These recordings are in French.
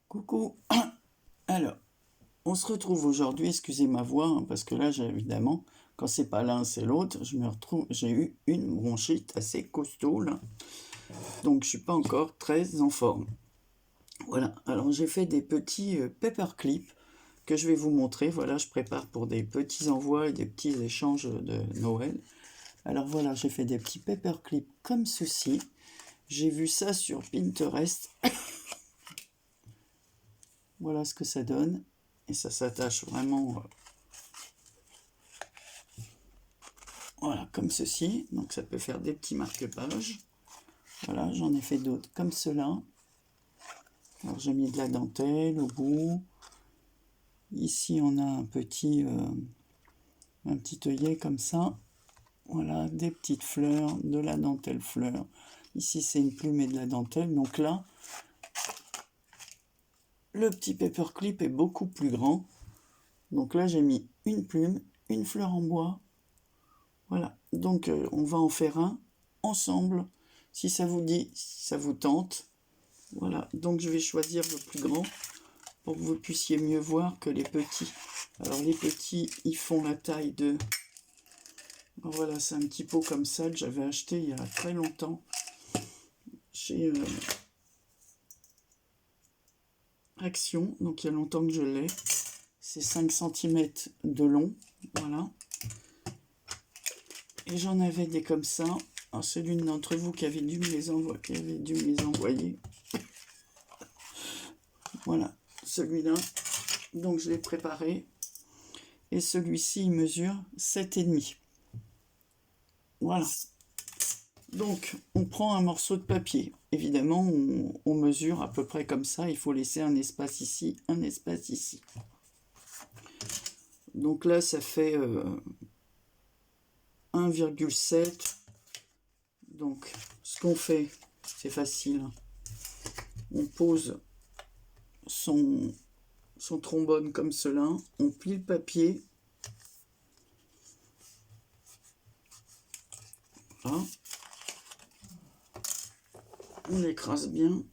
Coucou. Alors, on se retrouve aujourd'hui, excusez ma voix, hein, parce que là, évidemment, quand c'est pas l'un, c'est l'autre, j'ai eu une bronchite assez costaud, là. Donc, je suis pas encore très en forme. Voilà. Alors, j'ai fait des petits paperclips que je vais vous montrer. Voilà, je prépare pour des petits envois et des petits échanges de Noël. Alors voilà, j'ai fait des petits paperclips comme ceci. J'ai vu ça sur Pinterest. Voilà ce que ça donne. Et ça s'attache vraiment, voilà, comme ceci. Donc ça peut faire des petits marque-pages. Voilà, j'en ai fait d'autres comme cela. Alors j'ai mis de la dentelle au bout. Ici on a un petit œillet comme ça. Voilà, des petites fleurs, de la dentelle fleur. Ici c'est une plume et de la dentelle. Donc là, le petit paperclip est beaucoup plus grand. Donc là j'ai mis une plume, une fleur en bois. Voilà, donc on va en faire un ensemble. Si ça vous dit, si ça vous tente. Voilà, donc je vais choisir le plus grand pour que vous puissiez mieux voir que les petits. Alors les petits, ils font la taille de... Voilà, c'est un petit pot comme ça que j'avais acheté il y a très longtemps chez Action. Donc il y a longtemps que je l'ai. C'est 5 cm de long, voilà. Et j'en avais des comme ça. Alors c'est l'une d'entre vous qui avait dû me les envoyer. Voilà, celui-là. Donc je l'ai préparé. Et celui-ci, il mesure 7,5. Voilà. Donc, on prend un morceau de papier. Évidemment, on mesure à peu près comme ça. Il faut laisser un espace ici, un espace ici. Donc là, ça fait 1,7. Donc, ce qu'on fait, c'est facile. On pose son trombone comme cela. On plie le papier. Voilà. On l'écrase bien.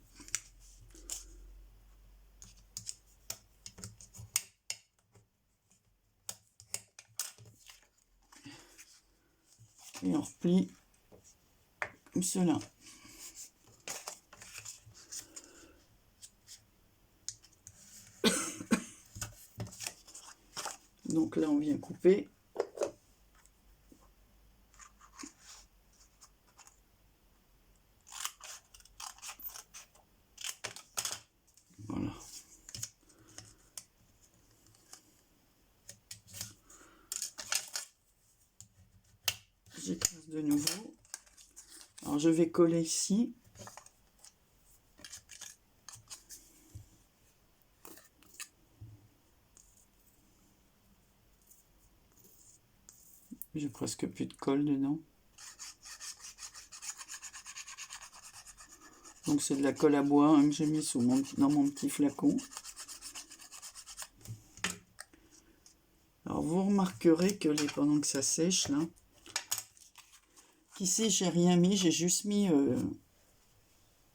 Et on replie comme cela. Donc là, on vient couper. Voilà. J'écrase de nouveau. Alors je vais coller ici. J'ai presque plus de colle dedans. Donc c'est de la colle à bois hein, que j'ai mis dans mon petit flacon. Alors vous remarquerez que pendant que ça sèche là, qu'ici j'ai rien mis, j'ai juste mis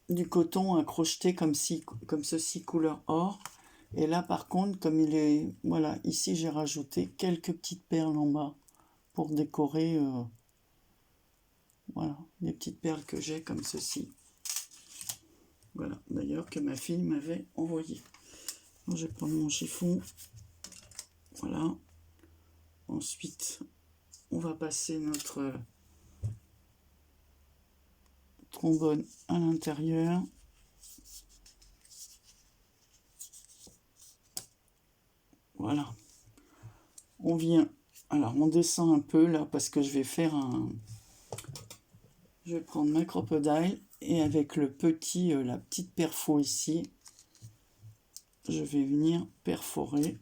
du coton à crocheter comme ceci couleur or. Et là par contre, comme il est, voilà, ici j'ai rajouté quelques petites perles en bas pour décorer, voilà, des petites perles que j'ai comme ceci. Voilà, d'ailleurs que ma fille m'avait envoyé. Donc, je vais prendre mon chiffon. Voilà. Ensuite, on va passer notre trombone à l'intérieur. Voilà. On vient... Alors, on descend un peu là parce que je vais faire un... Je vais prendre ma crocodile et avec la petite perfo ici, je vais venir perforer.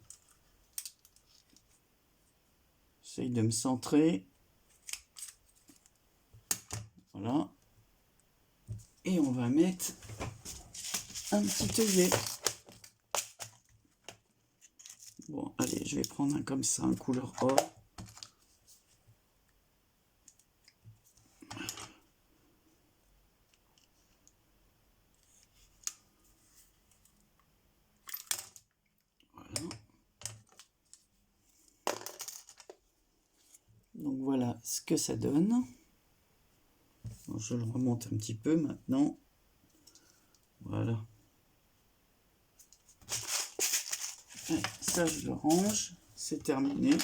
J'essaye de me centrer. Voilà. Et on va mettre un petit œillet. Bon, allez, je vais prendre un comme ça, un couleur or. ce que ça donne. Bon, je le remonte un petit peu maintenant. Voilà. Et ça, je le range. C'est terminé.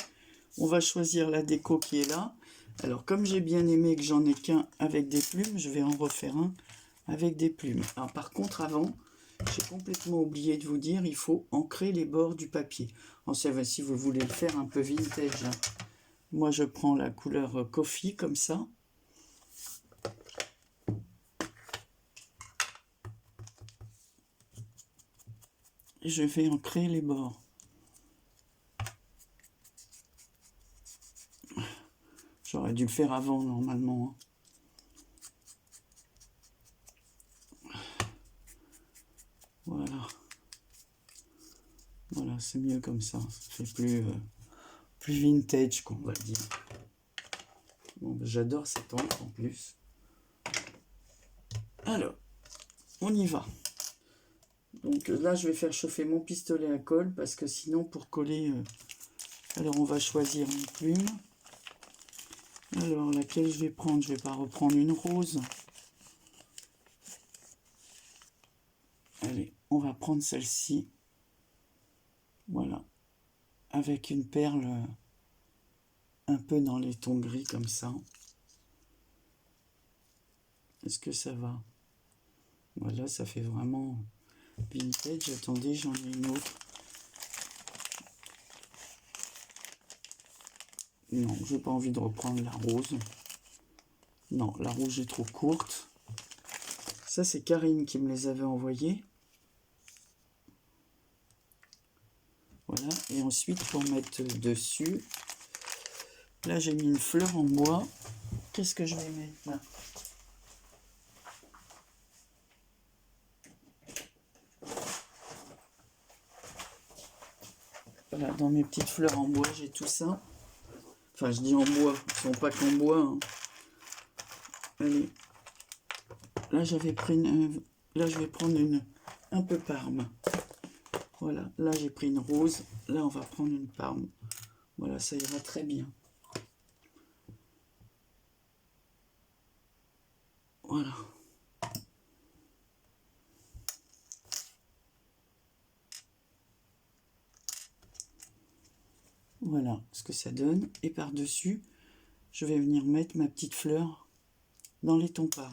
On va choisir la déco qui est là. Alors, comme j'ai bien aimé que j'en ai qu'un avec des plumes, je vais en refaire un avec des plumes. Alors, par contre, avant, j'ai complètement oublié de vous dire, il faut ancrer les bords du papier. Enfin, si vous voulez le faire un peu vintage, hein. Moi, je prends la couleur coffee, comme ça. Et je vais ancrer les bords. J'aurais dû le faire avant, normalement, hein. Voilà. Voilà, c'est mieux comme ça. Ça fait plus vintage, qu'on va dire. Bon, ben, j'adore cette encre en plus. Alors, on y va. Donc là, je vais faire chauffer mon pistolet à colle parce que sinon, pour coller... alors, on va choisir une plume. Alors, laquelle je vais prendre? Je vais pas reprendre une rose. Allez, on va prendre celle-ci. Voilà. Avec une perle un peu dans les tons gris comme ça. Est-ce que ça va? Voilà, ça fait vraiment vintage. Attendez, j'en ai une autre. Non, j'ai pas envie de reprendre la rose. Non, la rouge est trop courte. Ça, c'est Karine qui me les avait envoyées. Voilà, et ensuite, pour mettre dessus, là, j'ai mis une fleur en bois. Qu'est-ce que je vais mettre là? Voilà, dans mes petites fleurs en bois, j'ai tout ça. Enfin, je dis en bois, ils sont pas qu'en bois, hein. Allez. Là, j'avais pris là, je vais prendre une un peu parme. Voilà, là, j'ai pris une rose. Là, on va prendre une parme. Voilà, ça ira très bien. Voilà. Voilà ce que ça donne. Et par-dessus, je vais venir mettre ma petite fleur dans les tons parme.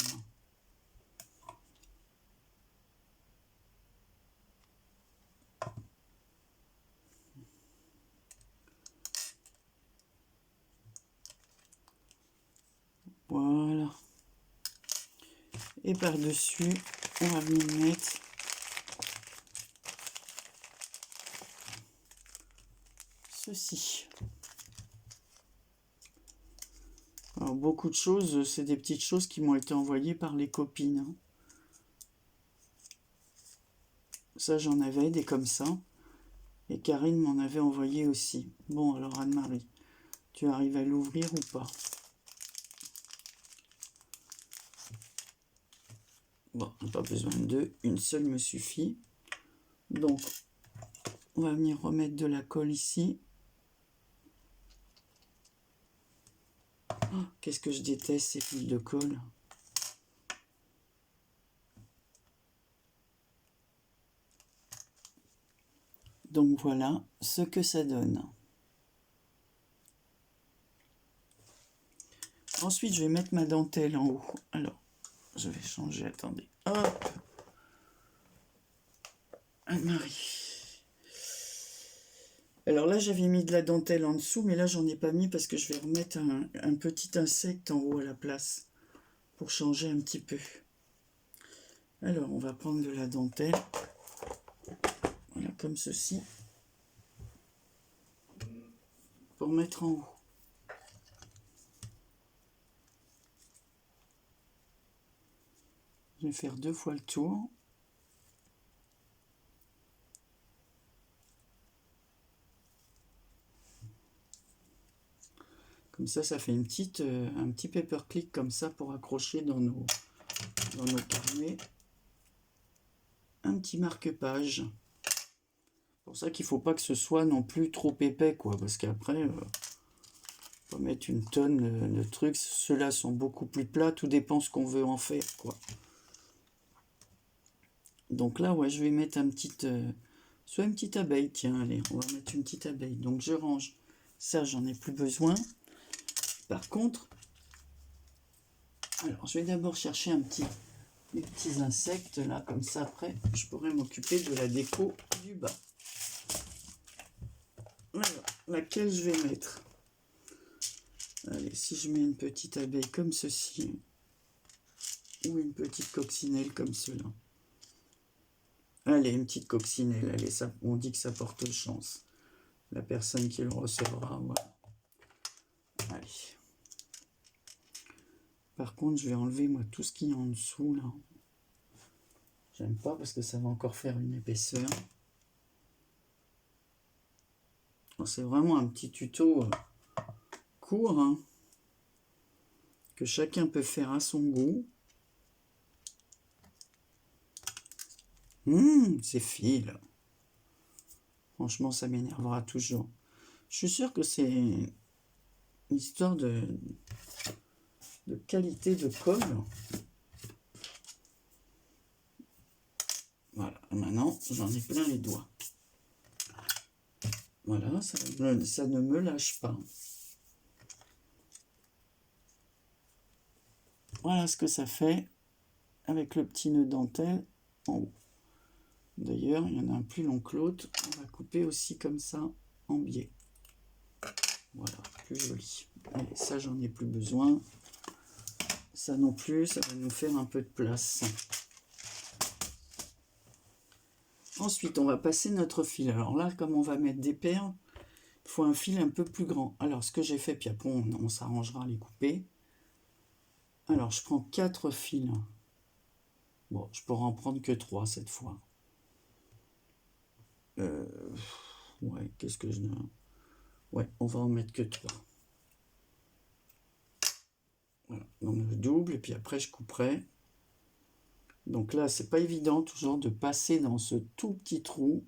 Voilà. Et par-dessus, on va venir mettre ceci. Alors, beaucoup de choses, c'est des petites choses qui m'ont été envoyées par les copines, hein. Ça, j'en avais des comme ça. Et Karine m'en avait envoyé aussi. Bon, alors Anne-Marie, tu arrives à l'ouvrir ou pas? Bon, pas besoin de deux, une seule me suffit. Donc, on va venir remettre de la colle ici. Oh, qu'est-ce que je déteste ces fils de colle. Donc voilà ce que ça donne. Ensuite, je vais mettre ma dentelle en haut. Alors, je vais changer, attendez. Hop! Anne-Marie. Alors là, j'avais mis de la dentelle en dessous, mais là, j'en ai pas mis parce que je vais remettre un petit insecte en haut à la place pour changer un petit peu. Alors, on va prendre de la dentelle. Voilà, comme ceci. Pour mettre en haut. Je vais faire 2 fois le tour. Comme ça fait une petite, un petit paperclip comme ça pour accrocher dans nos carnets. Un petit marque-page. C'est pour ça qu'il ne faut pas que ce soit non plus trop épais, quoi, parce qu'après, On va mettre une tonne de trucs. Ceux-là sont beaucoup plus plats. Tout dépend ce qu'on veut en faire, quoi. Donc là, ouais, je vais mettre soit une petite abeille. Tiens, allez, on va mettre une petite abeille. Donc je range. Ça, j'en ai plus besoin. Par contre, alors je vais d'abord chercher des petits insectes là, comme ça. Après, je pourrais m'occuper de la déco du bas. Alors, laquelle je vais mettre? Allez, si je mets une petite abeille comme ceci, ou une petite coccinelle comme cela. Allez, une petite coccinelle, allez, ça, on dit que ça porte chance. La personne qui le recevra, voilà. Allez. Par contre, je vais enlever, moi, tout ce qui est en dessous, là. J'aime pas parce que ça va encore faire une épaisseur. C'est vraiment un petit tuto court, hein, que chacun peut faire à son goût. C'est fil. Franchement, ça m'énervera toujours. Je suis sûr que c'est une histoire de qualité de colle. Voilà, maintenant, j'en ai plein les doigts. Voilà, ça ne me lâche pas. Voilà ce que ça fait avec le petit nœud dentelle en haut. D'ailleurs, il y en a un plus long que l'autre. On va couper aussi comme ça en biais. Voilà, plus joli. Allez, ça, j'en ai plus besoin. Ça non plus, ça va nous faire un peu de place. Ensuite, on va passer notre fil. Alors là, comme on va mettre des perles, il faut un fil un peu plus grand. Alors, ce que j'ai fait, puis après, on s'arrangera à les couper. Alors, je prends 4 fils. Bon, je pourrais en prendre que 3 cette fois. Ouais, qu'est-ce que je... Ouais, on va en mettre que 3. Voilà, donc le double, et puis après, je couperai. Donc là, c'est pas évident toujours de passer dans ce tout petit trou.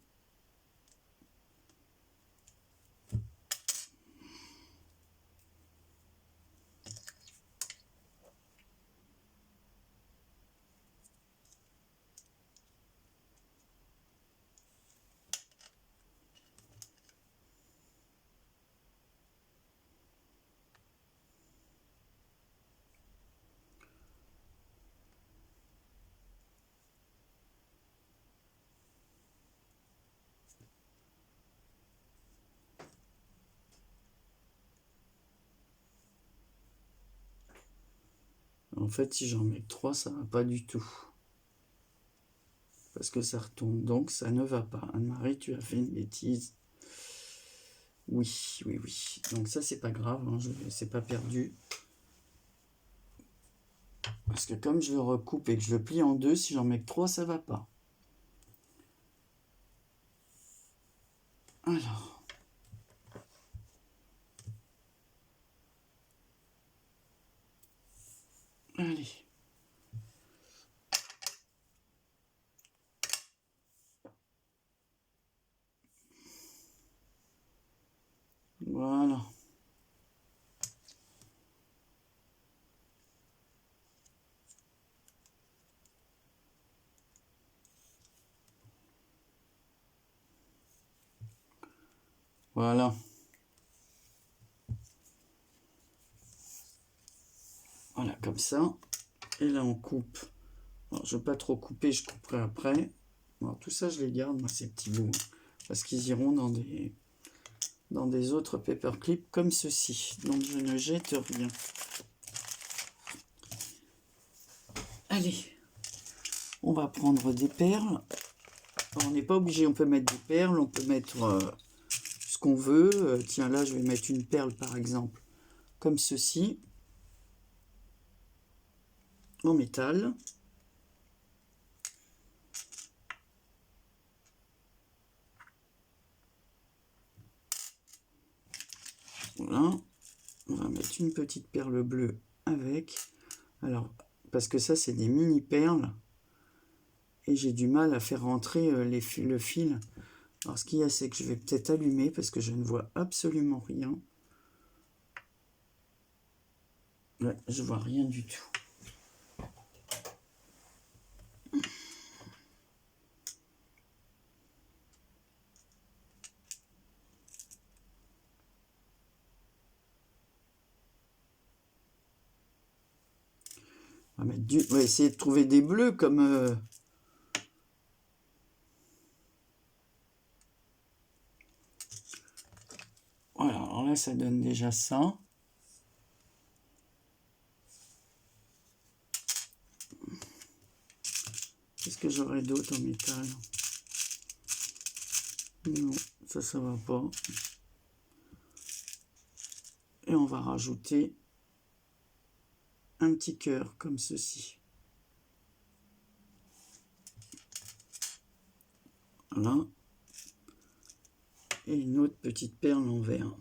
En fait, si j'en mets 3, ça va pas du tout. Parce que ça retombe, donc ça ne va pas. Anne-Marie, tu as fait une bêtise. Oui, oui, oui. Donc ça, c'est pas grave, hein, c'est pas perdu. Parce que comme je le recoupe et que je le plie en deux, si j'en mets que 3, ça va pas. Alors. Allez. Voilà. Voilà. Voilà, comme ça. Et là, on coupe. Alors, je ne vais pas trop couper, je couperai après. Alors, tout ça, je les garde, moi, ces petits bouts. Parce qu'ils iront dans des autres paperclips comme ceci. Donc, je ne jette rien. Allez. On va prendre des perles. Alors, on n'est pas obligé, on peut mettre des perles, on peut mettre ce qu'on veut. Tiens, là, je vais mettre une perle, par exemple, comme ceci. En métal. Voilà. On va mettre une petite perle bleue avec. Alors, parce que ça, c'est des mini perles. Et j'ai du mal à faire rentrer le fil. Alors, ce qu'il y a, c'est que je vais peut-être allumer parce que je ne vois absolument rien. Ouais, je vois rien du tout. On va essayer de trouver des bleus comme... Voilà, alors là, ça donne déjà ça. Qu'est-ce que j'aurais d'autre en métal? Non, ça va pas. Et on va rajouter un petit cœur comme ceci. Voilà. Et une autre petite perle en verre.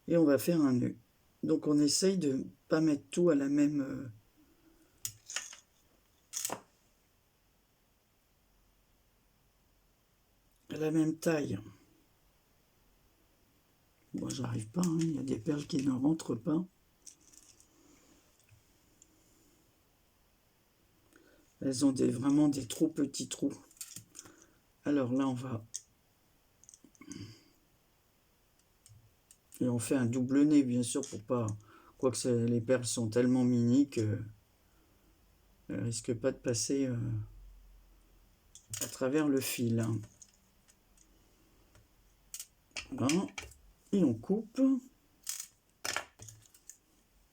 Et on va faire un nœud. Donc on essaye de ne pas mettre tout à la même... taille. Moi, j'arrive pas, hein. Il y a des perles qui ne rentrent pas. Elles ont vraiment des trop petits trous. Alors là, on va... Et on fait un double nez, bien sûr, pour pas... Quoique les perles sont tellement mini que... Elles risquent pas de passer à travers le fil. Voilà. Et on coupe.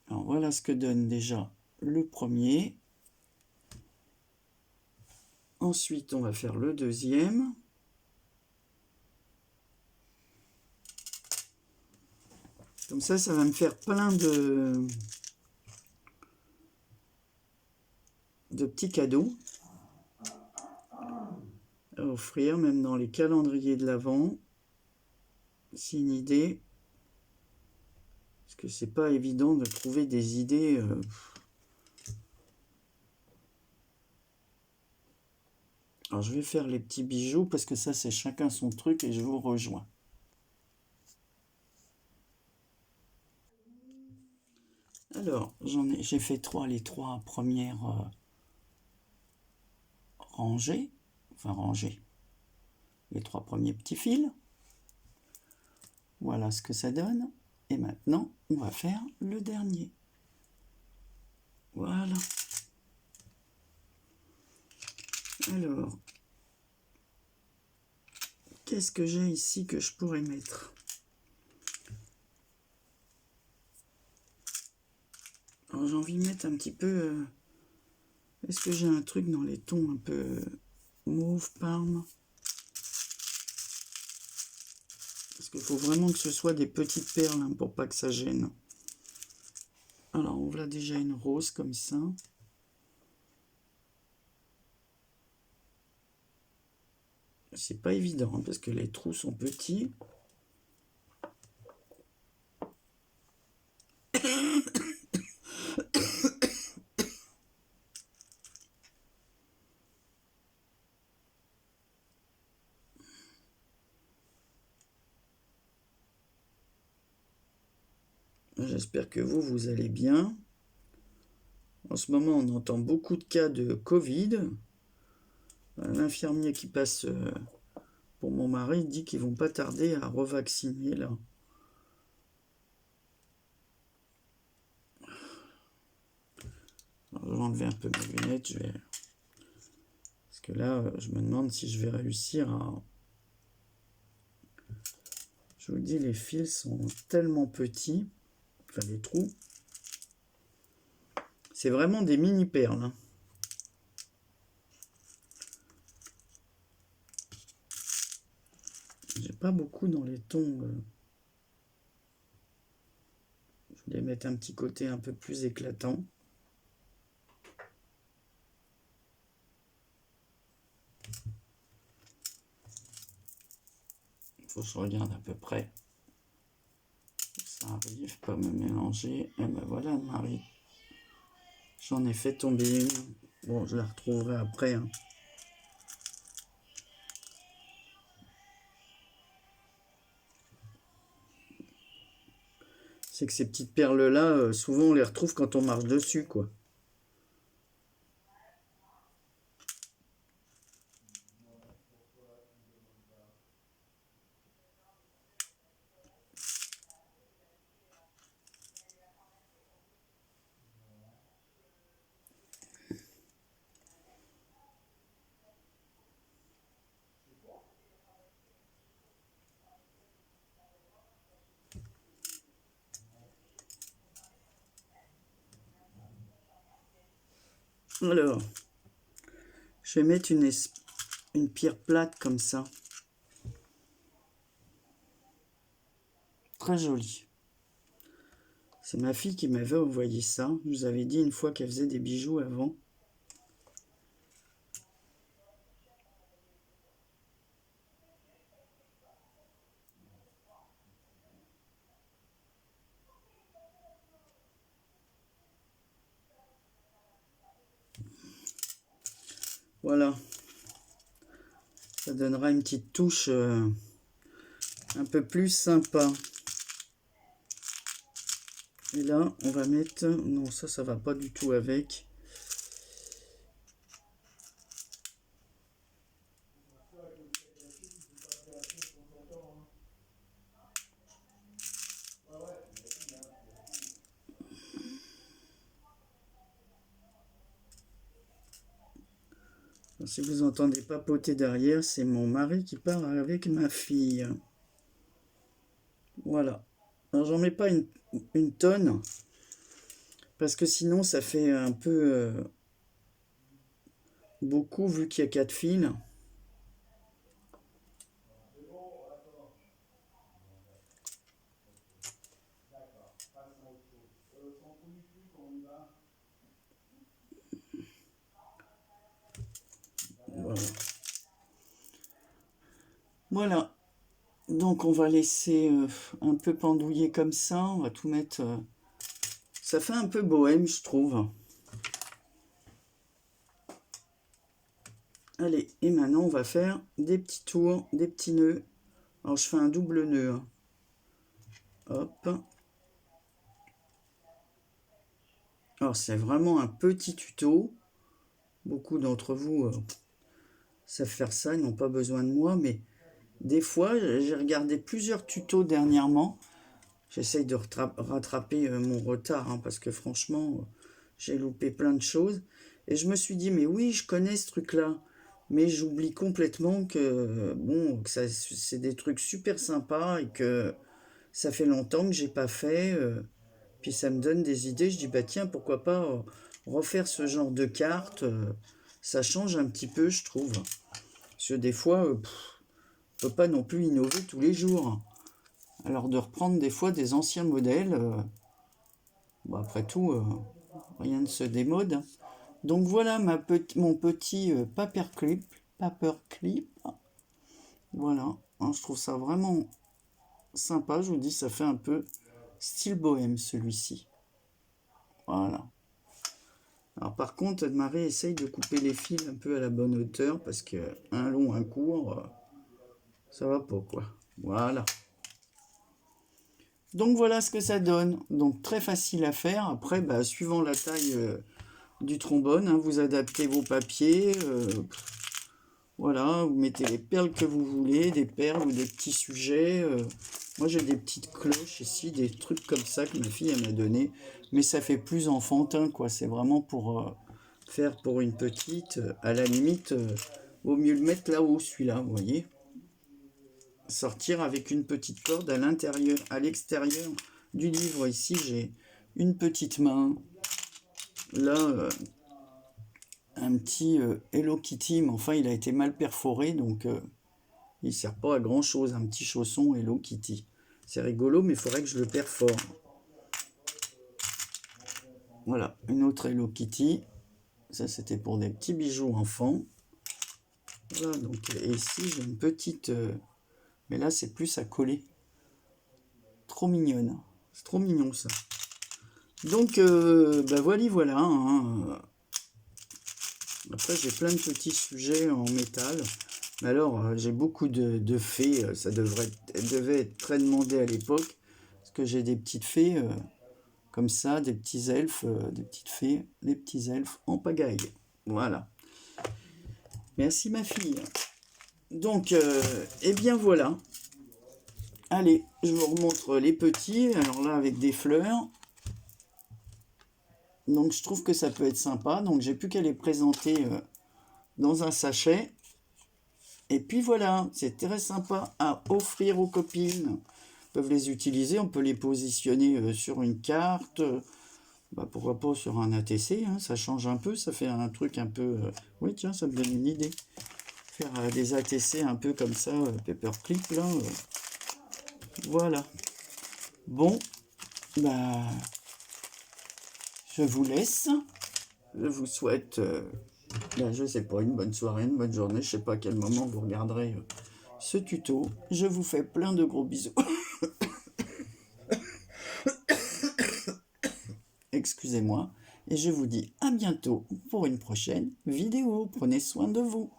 Alors voilà ce que donne déjà le premier. Ensuite, on va faire le deuxième. Comme ça va me faire plein de petits cadeaux à offrir, même dans les calendriers de l'Avent. C'est une idée. Parce que c'est pas évident de trouver des idées. Alors je vais faire les petits bijoux parce que ça c'est chacun son truc et je vous rejoins. Alors j'ai fait les trois premières rangées, les trois premiers petits fils. Voilà ce que ça donne. Et maintenant on va faire le dernier. Voilà. Alors, qu'est-ce que j'ai ici que je pourrais mettre? Alors j'ai envie de mettre un petit peu... Est-ce que j'ai un truc dans les tons un peu mauve, parme? Parce qu'il faut vraiment que ce soit des petites perles hein, pour pas que ça gêne. Alors on voit déjà une rose comme ça. C'est pas évident hein, parce que les trous sont petits. J'espère que vous allez bien. En ce moment, on entend beaucoup de cas de Covid. L'infirmier qui passe pour mon mari dit qu'ils vont pas tarder à revacciner là. Alors, je vais enlever un peu mes lunettes. Parce que là, je me demande si je vais réussir à... Je vous dis, les fils sont tellement petits. Enfin, les trous. C'est vraiment des mini perles. Hein. J'ai pas beaucoup dans les tons. Je voulais mettre un petit côté un peu plus éclatant. Il faut que je regarde à peu près. Ça arrive, pas me mélanger. Et ben voilà, Marie. J'en ai fait tomber une. Bon, je la retrouverai après. Hein. C'est que ces petites perles-là, souvent on les retrouve quand on marche dessus, quoi. Alors, je vais mettre une pierre plate comme ça. Très jolie. C'est ma fille qui m'avait envoyé ça. Je vous avais dit une fois qu'elle faisait des bijoux avant. Voilà. Ça donnera une petite touche un peu plus sympa. Et là, on va mettre... Non, ça va pas du tout avec. Si vous entendez papoter derrière, c'est mon mari qui part avec ma fille. Voilà. Alors, j'en mets pas une tonne. Parce que sinon, ça fait un peu beaucoup vu qu'il y a 4 fils. Voilà. Voilà. Donc on va laisser un peu pendouiller comme ça. On va tout mettre... Ça fait un peu bohème, je trouve. Allez, et maintenant on va faire des petits tours, des petits nœuds. Alors je fais un double nœud. Hein. Hop. Alors c'est vraiment un petit tuto. Beaucoup d'entre vous savent faire ça, ils n'ont pas besoin de moi, mais des fois j'ai regardé plusieurs tutos dernièrement. J'essaye de rattraper mon retard, hein, parce que franchement, j'ai loupé plein de choses. Et je me suis dit, mais oui, je connais ce truc-là. Mais j'oublie complètement que, bon, que c'est des trucs super sympas et que ça fait longtemps que j'ai pas fait. Puis ça me donne des idées. Je dis, bah tiens, pourquoi pas refaire ce genre de carte. Ça change un petit peu, je trouve. Parce que des fois, on peut pas non plus innover tous les jours. Alors de reprendre des fois des anciens modèles, bon, après tout, rien ne se démode. Donc voilà mon petit paperclip. Voilà, hein, je trouve ça vraiment sympa. Je vous dis, ça fait un peu style bohème celui-ci. Voilà. Alors par contre, Marie essaye de couper les fils un peu à la bonne hauteur parce que un long, un court, ça va pas quoi. Voilà. Donc voilà ce que ça donne. Donc très facile à faire. Après, bah, suivant la taille du trombone, hein, vous adaptez vos papiers. Voilà, vous mettez les perles que vous voulez, des perles ou des petits sujets. Moi j'ai des petites cloches ici, des trucs comme ça que ma fille m'a donné. Mais ça fait plus enfantin, quoi. C'est vraiment pour faire pour une petite. À la limite, vaut mieux le mettre là-haut, celui-là, vous voyez. Sortir avec une petite corde à l'intérieur, à l'extérieur du livre. Ici, j'ai une petite main. Là, un petit Hello Kitty, mais enfin, il a été mal perforé, donc il ne sert pas à grand chose. Un petit chausson Hello Kitty. C'est rigolo, mais il faudrait que je le perfore. Voilà, une autre Hello Kitty. Ça, c'était pour des petits bijoux enfants. Voilà, donc, et ici, j'ai une petite... mais là, c'est plus à coller. Trop mignonne. C'est trop mignon, ça. Donc, bah voilà. Hein. Après, j'ai plein de petits sujets en métal. Mais alors, j'ai beaucoup de fées. Ça devait être très demandé à l'époque. Parce que j'ai des petites fées comme ça, des petits elfes, des petites fées, des petits elfes en pagaille. Voilà. Merci ma fille. Donc, eh bien voilà. Allez, je vous remontre les petits. Alors là, avec des fleurs. Donc, je trouve que ça peut être sympa. Donc, j'ai plus qu'à les présenter dans un sachet. Et puis voilà, c'est très sympa à offrir aux copines. Ils peuvent les utiliser, on peut les positionner sur une carte. Pourquoi pas sur un ATC, hein, ça change un peu, ça fait un truc un peu... Oui, tiens, ça me donne une idée. Faire des ATC un peu comme ça, paperclip, là. Voilà. Bon, bah, je vous laisse. Je vous souhaite, je sais pas, une bonne soirée, une bonne journée. Je sais pas à quel moment vous regarderez ce tuto. Je vous fais plein de gros bisous. Excusez-moi. Et je vous dis à bientôt pour une prochaine vidéo. Prenez soin de vous.